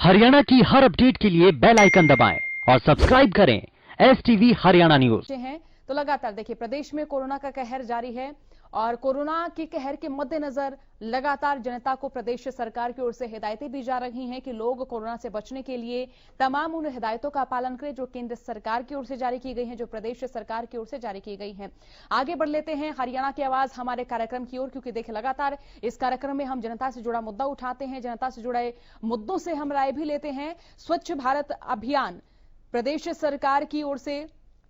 हरियाणा की हर अपडेट के लिए बेल आइकन दबाएं और सब्सक्राइब करें STV हरियाणा न्यूज। हैं तो लगातार देखिए प्रदेश में कोरोना का कहर जारी है और कोरोना के कहर के मद्देनजर लगातार जनता को प्रदेश सरकार की ओर से हिदायतें दी जा रही हैं कि लोग कोरोना से बचने के लिए तमाम उन हिदायतों का पालन करें जो केंद्र सरकार की ओर से जारी की गई हैं, जो प्रदेश सरकार की ओर से जारी की गई हैं। आगे बढ़ लेते हैं हरियाणा की आवाज हमारे कार्यक्रम की ओर, क्योंकि देखिए लगातार इस कार्यक्रम में हम जनता से जुड़ा मुद्दा उठाते हैं, जनता से जुड़े मुद्दों से हम राय भी लेते हैं। स्वच्छ भारत अभियान प्रदेश सरकार की ओर से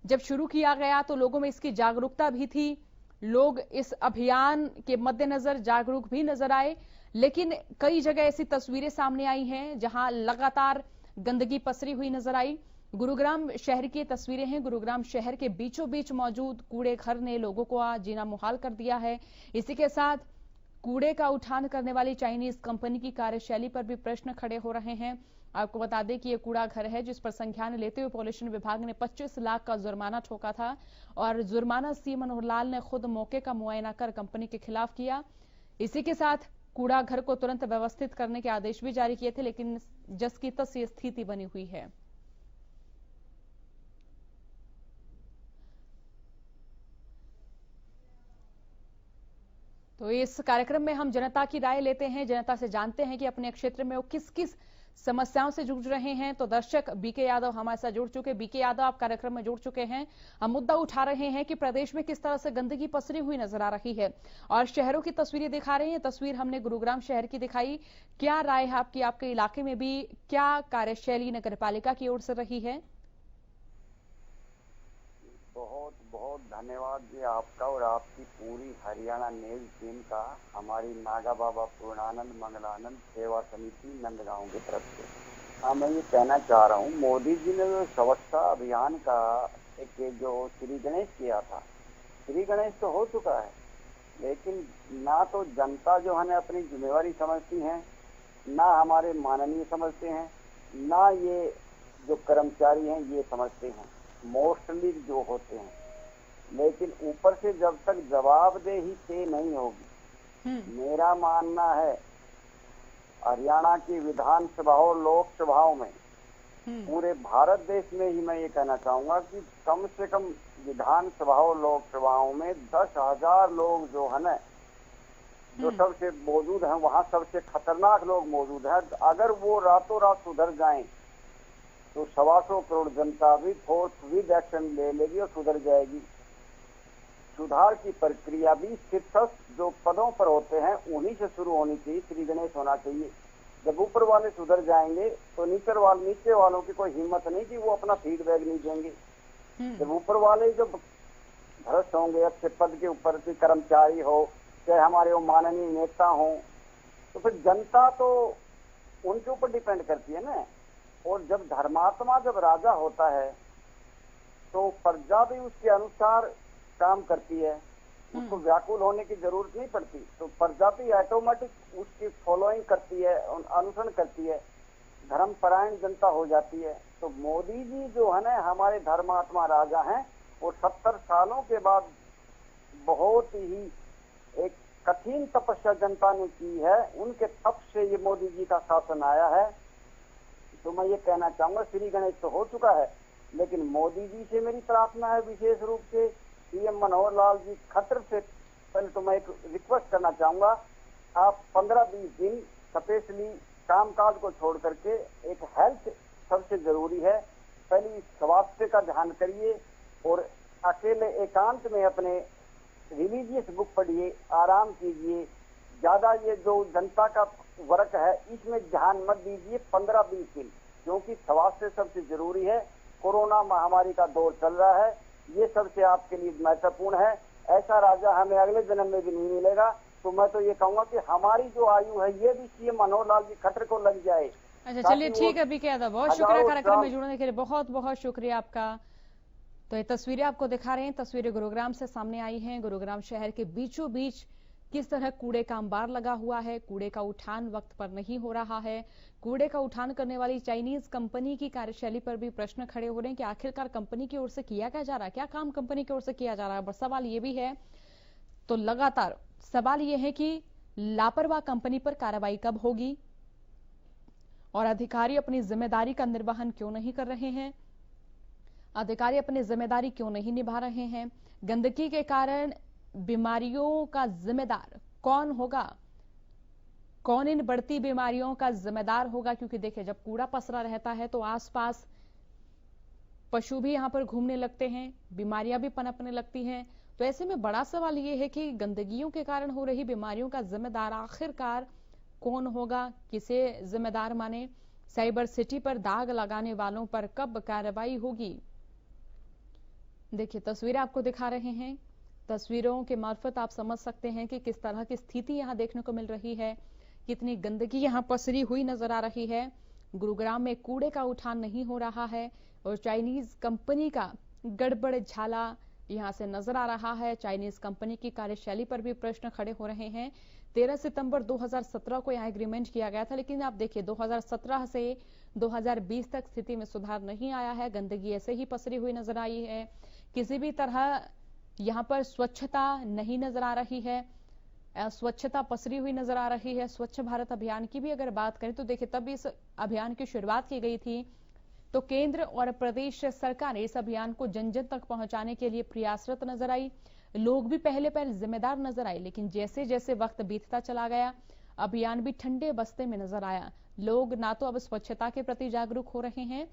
जब शुरू किया गया तो लोगों में इसकी जागरूकता भी थी, लोग इस अभियान के मद्देनजर जागरूक भी नजर आए, लेकिन कई जगह ऐसी तस्वीरें सामने आई हैं जहां लगातार गंदगी पसरी हुई नजर आई। गुरुग्राम शहर की तस्वीरें हैं। गुरुग्राम शहर के बीचों बीच मौजूद कूड़े घर ने लोगों को जीना मुहाल कर दिया है। इसी के साथ कूड़े का उठान करने वाली चाइनीज कंपनी की कार्यशैली पर भी प्रश्न खड़े हो रहे हैं। आपको बता दें कि यह कूड़ा घर है जिस पर संज्ञान लेते हुए पॉल्यूशन विभाग ने 25 लाख का जुर्माना ठोका था और जुर्माना सीएम मनोहर लाल ने खुद मौके का मुआयना कर कंपनी के खिलाफ किया। इसी के साथ कूड़ा घर को तुरंत व्यवस्थित करने के आदेश भी जारी किए थे, लेकिन जस की तस ये स्थिति बनी हुई है। तो इस कार्यक्रम में हम जनता की राय लेते हैं, जनता से जानते हैं कि अपने क्षेत्र में वो किस किस समस्याओं से जुड़ रहे हैं। तो दर्शक बीके यादव हमारे साथ जुड़ चुके। बीके यादव, आप कार्यक्रम में जुड़ चुके हैं। हम मुद्दा उठा रहे हैं कि प्रदेश में किस तरह से गंदगी पसरी हुई नजर आ रही है और शहरों की तस्वीरें दिखा रही हैं। तस्वीर हमने गुरुग्राम शहर की दिखाई। क्या राय है आपकी? आपके इलाके में भी क्या कार्यशैली नगरपालिका की ओर से रही है? बहुत बहुत धन्यवाद जी आपका और आपकी पूरी हरियाणा न्यूज टीम का, हमारी नागा बाबा पूर्णानंद मंगलानंद सेवा समिति नंदगांव की तरफ से। हाँ, मैं ये कहना चाह रहा हूँ, मोदी जी ने जो स्वच्छता अभियान का एक जो श्री गणेश किया था, श्री गणेश तो हो चुका है, लेकिन ना तो जनता जो है अपनी जिम्मेवारी समझती है, ना हमारे माननीय समझते हैं, ना ये जो कर्मचारी हैं ये समझते हैं, मोस्टली जो होते हैं। लेकिन ऊपर से जब तक जवाबदेही तय नहीं होगी, मेरा मानना है हरियाणा की विधानसभा और लोकसभाओं में, पूरे भारत देश में ही मैं ये कहना चाहूंगा कि कम से कम विधानसभा और लोकसभाओं में 10,000 लोग जो है ना, जो सबसे मौजूद हैं, वहाँ सबसे खतरनाक लोग मौजूद हैं। अगर वो रातों रात सुधर जाएं तो 125 करोड़ जनता भी फोर्स विद एक्शन ले लेगी और सुधर जाएगी। सुधार की प्रक्रिया भी शीर्षक जो पदों पर होते हैं उन्हीं से शुरू होनी चाहिए, श्री गणेश होना चाहिए। जब ऊपर वाले सुधर जाएंगे तो नीचे वालों की कोई हिम्मत नहीं कि वो अपना फीडबैक नहीं देंगे। जब ऊपर वाले जब भ्रष्ट होंगे, अच्छे पद के ऊपर के कर्मचारी हो, चाहे हमारे वो माननीय नेता हो, तो फिर जनता तो उनके ऊपर डिपेंड करती है ना। और जब धर्मात्मा जब राजा होता है तो प्रजा भी उसके अनुसार काम करती है, उसको व्याकुल होने की जरूरत नहीं पड़ती। तो प्रजा भी ऑटोमेटिक उसकी फॉलोइंग करती है, अनुसरण करती है, धर्मपरायण जनता हो जाती है। तो मोदी जी जो है ना हमारे धर्मात्मा राजा हैं, और 70 सालों के बाद बहुत ही एक कठिन तपस्या जनता ने की है, उनके तप से ये मोदी जी का शासन आया है। तो मैं ये कहना चाहूंगा, श्री गणेश तो हो चुका है, लेकिन मोदी जी से मेरी प्रार्थना है, विशेष रूप से सीएम मनोहर लाल जी खतर से पहले तो मैं एक रिक्वेस्ट करना चाहूंगा, आप 15-20 दिन स्पेशली कामकाज को छोड़ करके एक हेल्थ सबसे जरूरी है, पहले स्वास्थ्य का ध्यान करिए और अकेले एकांत में अपने रिलीजियस बुक पढ़िए, आराम कीजिए। ज्यादा ये जो जनता का वर्क है इसमें ध्यान मत दीजिए 15-20 दिन, क्योंकि स्वास्थ्य सबसे जरूरी है। कोरोना महामारी का दौर चल रहा है, ये सबसे आपके लिए महत्वपूर्ण है। ऐसा राजा हमें अगले जन्म में भी नहीं मिलेगा। तो मैं तो ये कहूंगा कि हमारी जो आयु है ये भी सीएम मनोहर लाल जी खट्टर को लग जाए। अच्छा, चलिए ठीक है बीके यादव, बहुत शुक्रिया कार्यक्रम में जुड़ने के लिए, बहुत बहुत शुक्रिया आपका। तो ये तस्वीरें आपको दिखा रहे हैं, तस्वीरें गुरुग्राम से सामने आई हैं। गुरुग्राम शहर के बीचों बीच किस तरह कूड़े का अंबार लगा हुआ है, कूड़े का उठान वक्त पर नहीं हो रहा है। कूड़े का उठान करने वाली चाइनीज कंपनी की कार्यशैली पर भी प्रश्न खड़े हो रहे हैं कि आखिरकार कंपनी की ओर से किया क्या जा रहा है, क्या काम कंपनी की ओर से किया जा रहा है। सवाल ये भी है, तो लगातार सवाल ये है कि लापरवाह कंपनी पर कार्रवाई कब होगी और अधिकारी अपनी जिम्मेदारी का निर्वहन क्यों नहीं कर रहे हैं? अधिकारी अपनी जिम्मेदारी क्यों नहीं निभा रहे हैं? गंदगी के कारण बीमारियों का जिम्मेदार कौन होगा? कौन इन बढ़ती बीमारियों का जिम्मेदार होगा? क्योंकि देखिए, जब कूड़ा पसरा रहता है तो आसपास पशु भी यहां पर घूमने लगते हैं, बीमारियां भी पनपने लगती हैं। तो ऐसे में बड़ा सवाल यह है कि गंदगियों के कारण हो रही बीमारियों का जिम्मेदार आखिरकार कौन होगा? किसे जिम्मेदार माने? साइबर सिटी पर दाग लगाने वालों पर कब कार्रवाई होगी? देखिए, तस्वीरें आपको दिखा रहे हैं। तस्वीरों के मार्फत आप समझ सकते हैं कि किस तरह की स्थिति यहां देखने को मिल रही है, कितनी गंदगी यहां पसरी हुई नजर आ रही है। गुरुग्राम में कूड़े का उठान नहीं हो रहा है और चाइनीज कंपनी का गड़बड़ झाला यहां से नजर आ रहा है। चाइनीज कंपनी की कार्यशैली पर भी प्रश्न खड़े हो रहे हैं। 13 सितंबर 2017 को यहां एग्रीमेंट किया गया था, लेकिन आप देखिए 2017 से 2020 तक स्थिति में सुधार नहीं आया है। गंदगी ऐसे ही पसरी हुई नजर आई है। किसी भी तरह यहां पर स्वच्छता नहीं नजर आ रही है, स्वच्छता पसरी हुई नजर आ रही है। स्वच्छ भारत अभियान की भी अगर बात करें तो देखिए, तब इस अभियान की शुरुआत की गई थी तो केंद्र और प्रदेश सरकार इस अभियान को जन जन तक पहुंचाने के लिए प्रयासरत नजर आई। लोग भी पहले जिम्मेदार नजर आए, लेकिन जैसे जैसे वक्त बीतता चला गया अभियान भी ठंडे बस्ते में नजर आया। लोग ना तो अब स्वच्छता के प्रति जागरूक हो रहे हैं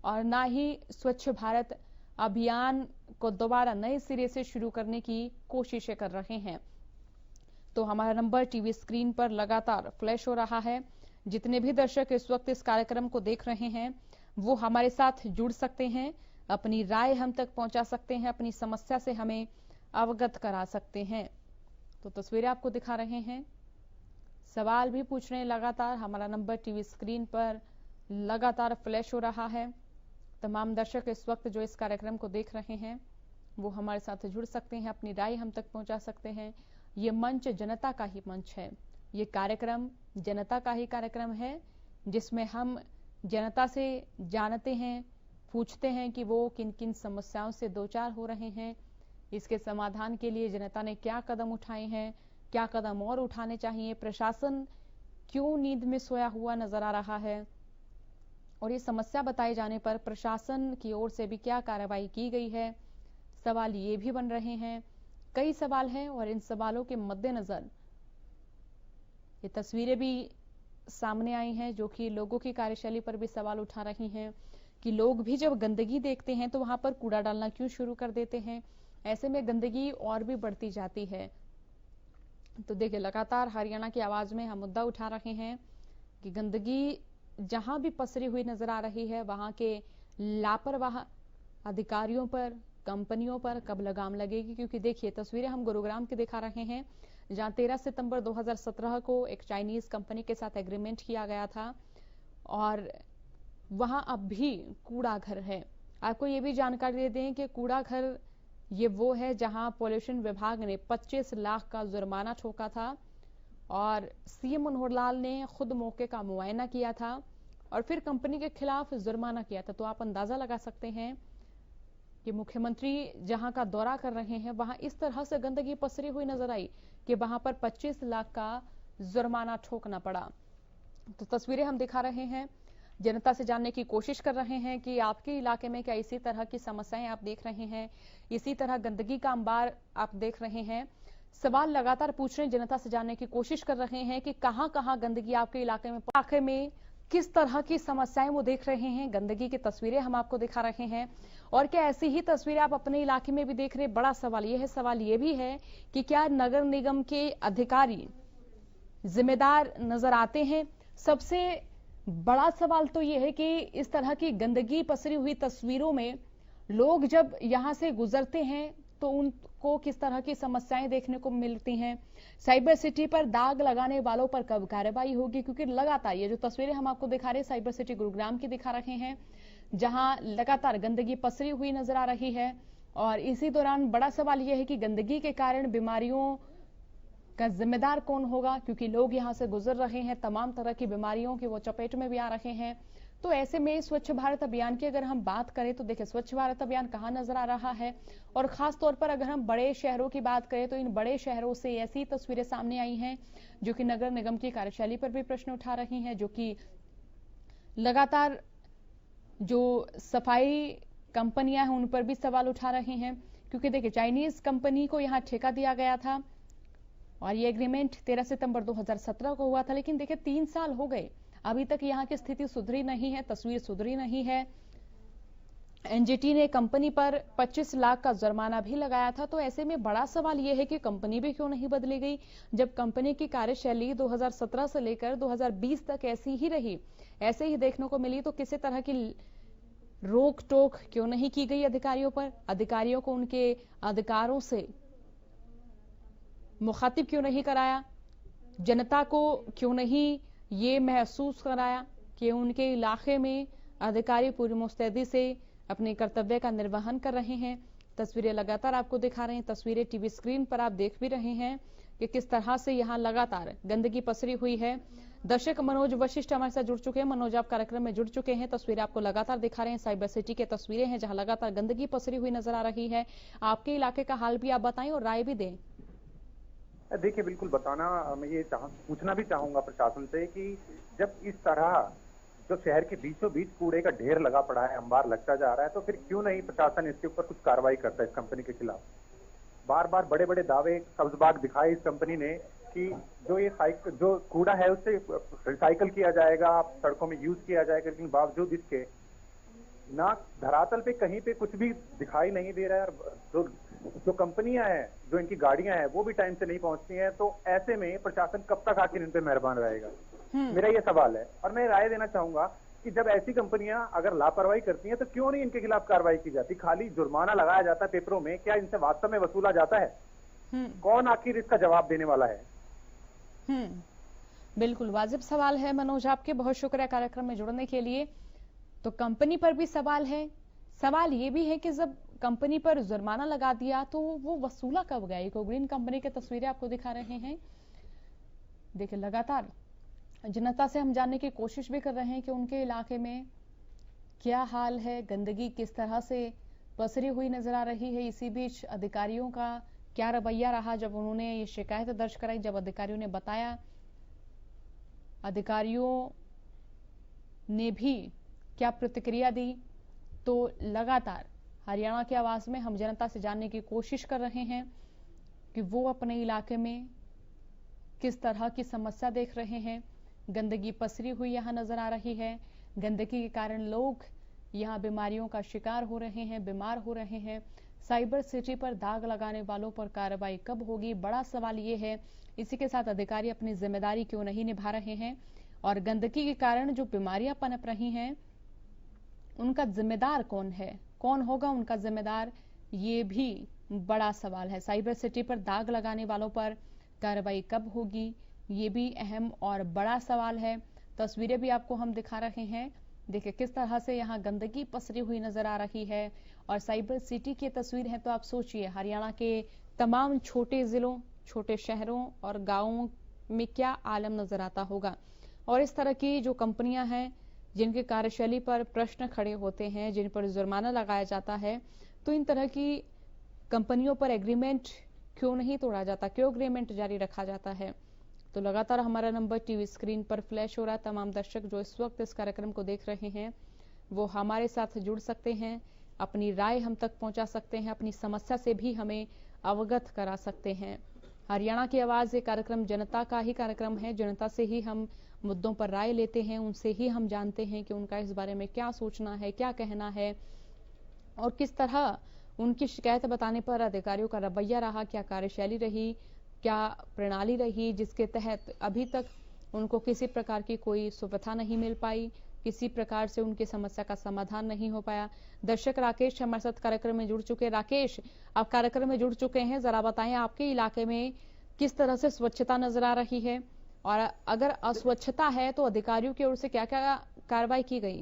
और ना ही स्वच्छ भारत अभियान को दोबारा नए सिरे से शुरू करने की कोशिशें कर रहे हैं। तो हमारा नंबर टीवी स्क्रीन पर लगातार फ्लैश हो रहा है। जितने भी दर्शक इस वक्त इस कार्यक्रम को देख रहे हैं वो हमारे साथ जुड़ सकते हैं, अपनी राय हम तक पहुंचा सकते हैं, अपनी समस्या से हमें अवगत करा सकते हैं। तो तस्वीरें आपको दिखा रहे हैं, सवाल भी पूछ रहे हैं लगातार। हमारा नंबर टीवी स्क्रीन पर लगातार फ्लैश हो रहा है। तमाम दर्शक इस वक्त जो इस कार्यक्रम को देख रहे हैं वो हमारे साथ जुड़ सकते हैं, अपनी राय हम तक पहुंचा सकते हैं। ये मंच जनता का ही मंच है, ये कार्यक्रम जनता का ही कार्यक्रम है, जिसमें हम जनता से जानते हैं, पूछते हैं कि वो किन किन समस्याओं से दो चार हो रहे हैं, इसके समाधान के लिए जनता ने क्या कदम उठाए हैं, क्या कदम और उठाने चाहिए, प्रशासन क्यों नींद में सोया हुआ नजर आ रहा है और ये समस्या बताए जाने पर प्रशासन की ओर से भी क्या कार्रवाई की गई है। सवाल ये भी बन रहे हैं, कई सवाल हैं और इन सवालों के मद्देनजर ये तस्वीरें भी सामने आई हैं जो कि लोगों की कार्यशैली पर भी सवाल उठा रही हैं कि लोग भी जब गंदगी देखते हैं तो वहां पर कूड़ा डालना क्यों शुरू कर देते हैं। ऐसे में गंदगी और भी बढ़ती जाती है। तो देखिए, लगातार हरियाणा की आवाज में हम मुद्दा उठा रहे हैं कि गंदगी जहां भी पसरी हुई नजर आ रही है वहां के लापरवाह अधिकारियों पर, कंपनियों पर कब लगाम लगेगी। क्योंकि देखिए, तस्वीरें हम गुरुग्राम की दिखा रहे हैं जहां 13 सितंबर 2017 को एक चाइनीज कंपनी के साथ एग्रीमेंट किया गया था और वहां अब भी कूड़ा घर है। आपको ये भी जानकारी दे दें कि कूड़ा घर ये वो है जहां पॉल्यूशन विभाग ने 25 लाख का जुर्माना ठोका था और सीएम मनोहर लाल ने खुद मौके का मुआयना किया था और फिर कंपनी के खिलाफ जुर्माना किया था। तो आप अंदाजा लगा सकते हैं कि मुख्यमंत्री जहां का दौरा कर रहे हैं वहां इस तरह से गंदगी पसरी हुई नजर आई कि वहां पर 25 लाख का जुर्माना ठोकना पड़ा। तो तस्वीरें हम दिखा रहे हैं, जनता से जानने की कोशिश कर रहे हैं कि आपके इलाके में क्या इसी तरह की समस्याएं आप देख रहे हैं, इसी तरह गंदगी का अंबार आप देख रहे हैं। सवाल लगातार पूछ रहे हैं, जनता से जानने की कोशिश कर रहे हैं कि कहां कहां गंदगी आपके इलाके में किस तरह की समस्याएं वो देख रहे हैं। गंदगी की तस्वीरें हम आपको दिखा रहे हैं और क्या ऐसी ही तस्वीरें आप अपने इलाके में भी देख रहे हैं। बड़ा सवाल ये है, सवाल ये भी है कि क्या नगर निगम के अधिकारी जिम्मेदार नजर आते हैं। सबसे बड़ा सवाल तो ये है कि इस तरह की गंदगी पसरी हुई तस्वीरों में लोग जब यहां से गुजरते हैं तो उनको किस तरह की समस्याएं देखने को मिलती हैं। साइबर सिटी पर दाग लगाने वालों पर कब कार्रवाई होगी, क्योंकि लगातार ये जो तस्वीरें हम आपको दिखा रहे हैं साइबर सिटी गुरुग्राम की दिखा रहे हैं जहां लगातार गंदगी पसरी हुई नजर आ रही है। और इसी दौरान बड़ा सवाल यह है कि गंदगी के कारण बीमारियों का जिम्मेदार कौन होगा, क्योंकि लोग यहां से गुजर रहे हैं, तमाम तरह की बीमारियों की वो चपेट में भी आ रहे हैं। तो ऐसे में स्वच्छ भारत अभियान की अगर हम बात करें तो देखिए, स्वच्छ भारत अभियान कहां नजर आ रहा है और खास तौर पर अगर हम बड़े शहरों की बात करें तो इन बड़े शहरों से ऐसी तस्वीरें सामने आई हैं जो कि नगर निगम की कार्यशैली पर भी प्रश्न उठा रही हैं, जो कि लगातार जो सफाई कंपनियां हैं उन पर भी सवाल उठा रहे हैं, क्योंकि देखिए चाइनीज कंपनी को यहां ठेका दिया गया था और ये एग्रीमेंट 13 सितंबर 2017 को हुआ था। लेकिन देखिए 3 साल हो गए, अभी तक यहां की स्थिति सुधरी नहीं है, तस्वीर सुधरी नहीं है। एनजीटी ने कंपनी पर 25 लाख का जुर्माना भी लगाया था। तो ऐसे में बड़ा सवाल यह है कि कंपनी भी क्यों नहीं बदली गई, जब कंपनी की कार्यशैली 2017 से लेकर 2020 तक ऐसी ही रही, ऐसे ही देखने को मिली, तो किसी तरह की रोक टोक क्यों नहीं की गई अधिकारियों पर, अधिकारियों को उनके अधिकारों से मुखातिब क्यों नहीं कराया, जनता को क्यों नहीं ये महसूस कराया कि उनके इलाके में अधिकारी पूरी मुस्तैदी से अपने कर्तव्य का निर्वहन कर रहे हैं। तस्वीरें लगातार आपको दिखा रहे हैं, तस्वीरें टीवी स्क्रीन पर आप देख भी रहे हैं कि किस तरह से यहां लगातार गंदगी पसरी हुई है। दर्शक मनोज वशिष्ठ हमारे साथ जुड़ चुके हैं। मनोज, आप कार्यक्रम में जुड़ चुके हैं, तस्वीरें आपको लगातार दिखा रहे हैं, साइबर सिटी की तस्वीरें हैं जहां लगातार गंदगी पसरी हुई नजर आ रही है। आपके इलाके का हाल भी आप बताएं और राय भी दें। देखिए, बिल्कुल बताना, मैं ये पूछना भी चाहूंगा प्रशासन से कि जब इस तरह जो शहर के बीचों बीच कूड़े का ढेर लगा पड़ा है, अंबार लगता जा रहा है, तो फिर क्यों नहीं प्रशासन इसके ऊपर कुछ कार्रवाई करता है इस कंपनी के खिलाफ। बार बार बड़े बड़े दावे सब्जबाग दिखाए इस कंपनी ने कि जो कूड़ा है उससे रिसाइकल किया जाएगा, सड़कों में यूज किया जाएगा, लेकिन बावजूद इसके ना धरातल पे कहीं पे कुछ भी दिखाई नहीं दे रहा है। जो कंपनियां हैं, जो इनकी गाड़ियां हैं, वो भी टाइम से नहीं पहुंचती हैं। तो ऐसे में प्रशासन कब तक आखिर इन पे मेहरबान रहेगा, मेरा ये सवाल है। और मैं राय देना चाहूंगा कि जब ऐसी कंपनियां अगर लापरवाही करती हैं तो क्यों नहीं इनके खिलाफ कार्रवाई की जाती, खाली जुर्माना लगाया जाता है पेपरों में, क्या इनसे वास्तव में वसूला जाता है? कौन आखिर इसका जवाब देने वाला है? बिल्कुल वाजिब सवाल है मनोज, आपके बहुत शुक्रिया कार्यक्रम में जुड़ने के लिए। तो कंपनी पर भी सवाल है, सवाल ये भी है कि जब कंपनी पर जुर्माना लगा दिया तो वो वसूला कब गया। इको ग्रीन कंपनी की तस्वीरें आपको दिखा रहे हैं। देखिए लगातार जनता से हम जानने की कोशिश भी कर रहे हैं कि उनके इलाके में क्या हाल है, गंदगी किस तरह से पसरी हुई नजर आ रही है। इसी बीच अधिकारियों का क्या रवैया रहा जब उन्होंने ये शिकायत दर्ज कराई, जब अधिकारियों ने बताया, अधिकारियों ने भी क्या प्रतिक्रिया दी। तो लगातार हरियाणा की आवाज में हम जनता से जानने की कोशिश कर रहे हैं कि वो अपने इलाके में किस तरह की समस्या देख रहे हैं। गंदगी पसरी हुई यहां नजर आ रही है, गंदगी के कारण लोग यहां बीमारियों का शिकार हो रहे हैं, बीमार हो रहे हैं। साइबर सिटी पर दाग लगाने वालों पर कार्रवाई कब होगी, बड़ा सवाल ये है। इसी के साथ अधिकारी अपनी जिम्मेदारी क्यों नहीं निभा रहे हैं, और गंदगी के कारण जो बीमारियां पनप रही हैं उनका जिम्मेदार कौन है, कौन होगा उनका जिम्मेदार, ये भी बड़ा सवाल है। साइबर सिटी पर दाग लगाने वालों पर कार्रवाई कब होगी, ये भी अहम और बड़ा सवाल है। तस्वीरें भी आपको हम दिखा रहे हैं, देखिए किस तरह से यहाँ गंदगी पसरी हुई नजर आ रही है। और साइबर सिटी की तस्वीर है तो आप सोचिए हरियाणा के तमाम छोटे जिलों, छोटे शहरों और गांवों में क्या आलम नजर आता होगा। और इस तरह की जो कंपनियां हैं जिनकी कार्यशैली पर प्रश्न खड़े होते हैं, जिन पर जुर्माना लगाया जाता है, तो इन तरह की कंपनियों पर एग्रीमेंट क्यों नहीं तोड़ा जाता, क्यों एग्रीमेंट जारी रखा जाता है। तो लगातार हमारा नंबर टीवी स्क्रीन पर फ्लैश हो रहा है। तमाम दर्शक जो इस वक्त इस कार्यक्रम को देख रहे हैं वो हमारे साथ जुड़ सकते हैं, अपनी राय हम तक पहुंचा सकते हैं, अपनी समस्या से भी हमें अवगत करा सकते हैं। हरियाणा की आवाज ये कार्यक्रम जनता का ही कार्यक्रम है, जनता से ही हम मुद्दों पर राय लेते हैं, उनसे ही हम जानते हैं कि उनका इस बारे में क्या सोचना है, क्या कहना है, और किस तरह उनकी शिकायत बताने पर अधिकारियों का रवैया रहा, क्या कार्यशैली रही, क्या प्रणाली रही, जिसके तहत अभी तक उनको किसी प्रकार की कोई सुविधा नहीं मिल पाई, किसी प्रकार से उनकी समस्या का समाधान नहीं हो पाया। दर्शक राकेश हमारे साथ कार्यक्रम में जुड़ चुके हैं। राकेश, आप कार्यक्रम में जुड़ चुके हैं, जरा बताएं आपके इलाके में किस तरह से स्वच्छता नजर आ रही है, और अगर अस्वच्छता है तो अधिकारियों की ओर से क्या क्या कार्रवाई की गई।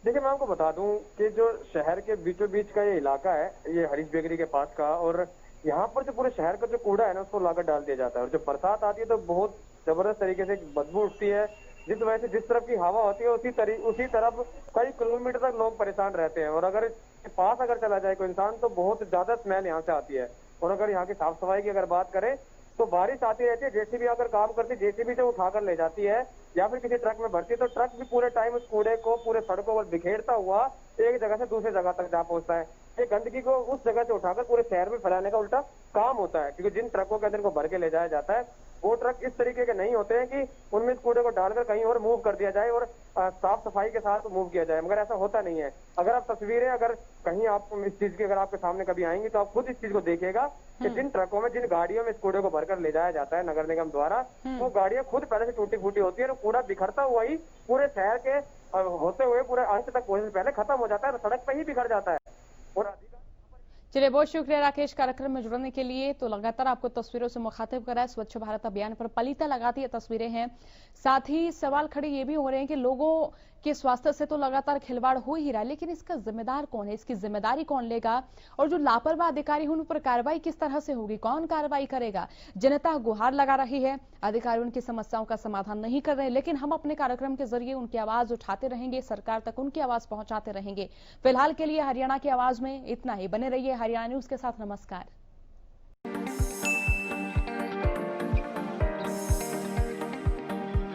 देखिए, मैं आपको बता दूं कि जो शहर के बीचों बीच का ये इलाका है, ये हरीश बेकरी के पास का, और यहाँ पर जो पूरे शहर का जो कूड़ा है ना उसको लाकर डाल दिया जाता है। और जब बरसात आती है तो बहुत जबरदस्त तरीके से बदबू उठती है, जिस वजह से जिस तरफ की हवा होती है उसी तरफ कई किलोमीटर तक लोग परेशान रहते हैं। और अगर पास चला जाए कोई इंसान तो बहुत ज्यादा स्मेल यहाँ से आती है। और अगर यहाँ की साफ सफाई की अगर बात करें तो बारिश आती रहती है, जेसीबी आकर काम करती है, जेसीबी से उठाकर ले जाती है या फिर किसी ट्रक में भरती है, तो ट्रक भी पूरे टाइम उस कूड़े को पूरे सड़कों पर बिखेरता हुआ एक जगह से दूसरी जगह तक जा पहुंचता है। ये गंदगी को उस जगह से उठाकर पूरे शहर में फैलाने का उल्टा काम होता है, क्योंकि जिन ट्रकों के अंदर को भर के ले जाया जाता है वो ट्रक इस तरीके के नहीं होते हैं कि उनमें इस कूड़े को डालकर कहीं और मूव कर दिया जाए और साफ सफाई के साथ मूव किया जाए, मगर ऐसा होता नहीं है। अगर आप तस्वीरें अगर कहीं आप इस चीज की अगर आपके सामने कभी आएंगी तो आप खुद इस चीज को देखिएगा कि जिन ट्रकों में जिन गाड़ियों में इस कूड़े को भरकर ले जाया जाता है नगर निगम द्वारा, वो गाड़ियां खुद पहले से टूटी फूटी होती है और कूड़ा बिखरता हुआ ही पूरे शहर के होते हुए पूरे अंत तक पहुंचने से पहले खत्म हो जाता है और सड़क पर ही बिखर जाता है। और चलिए, बहुत शुक्रिया राकेश कार्यक्रम में जुड़ने के लिए। तो लगातार आपको तस्वीरों से मुखातिब करा है, स्वच्छ भारत अभियान पर पलीता लगाती है तस्वीरें हैं। साथ ही सवाल खड़े ये भी हो रहे हैं कि लोगों के स्वास्थ्य से तो लगातार खिलवाड़ हो ही रहा है, लेकिन इसका जिम्मेदार कौन है, इसकी जिम्मेदारी कौन लेगा, और जो लापरवाह अधिकारी हैं उन पर कार्रवाई किस तरह से होगी, कौन कार्रवाई करेगा। जनता गुहार लगा रही है, अधिकारी उनकी समस्याओं का समाधान नहीं कर रहे, लेकिन हम अपने कार्यक्रम के जरिए उनकी आवाज उठाते रहेंगे, सरकार तक उनकी आवाज पहुंचाते रहेंगे। फिलहाल के लिए हरियाणा की आवाज में इतना ही। बने रहिए हरियाणा न्यूज के साथ। नमस्कार।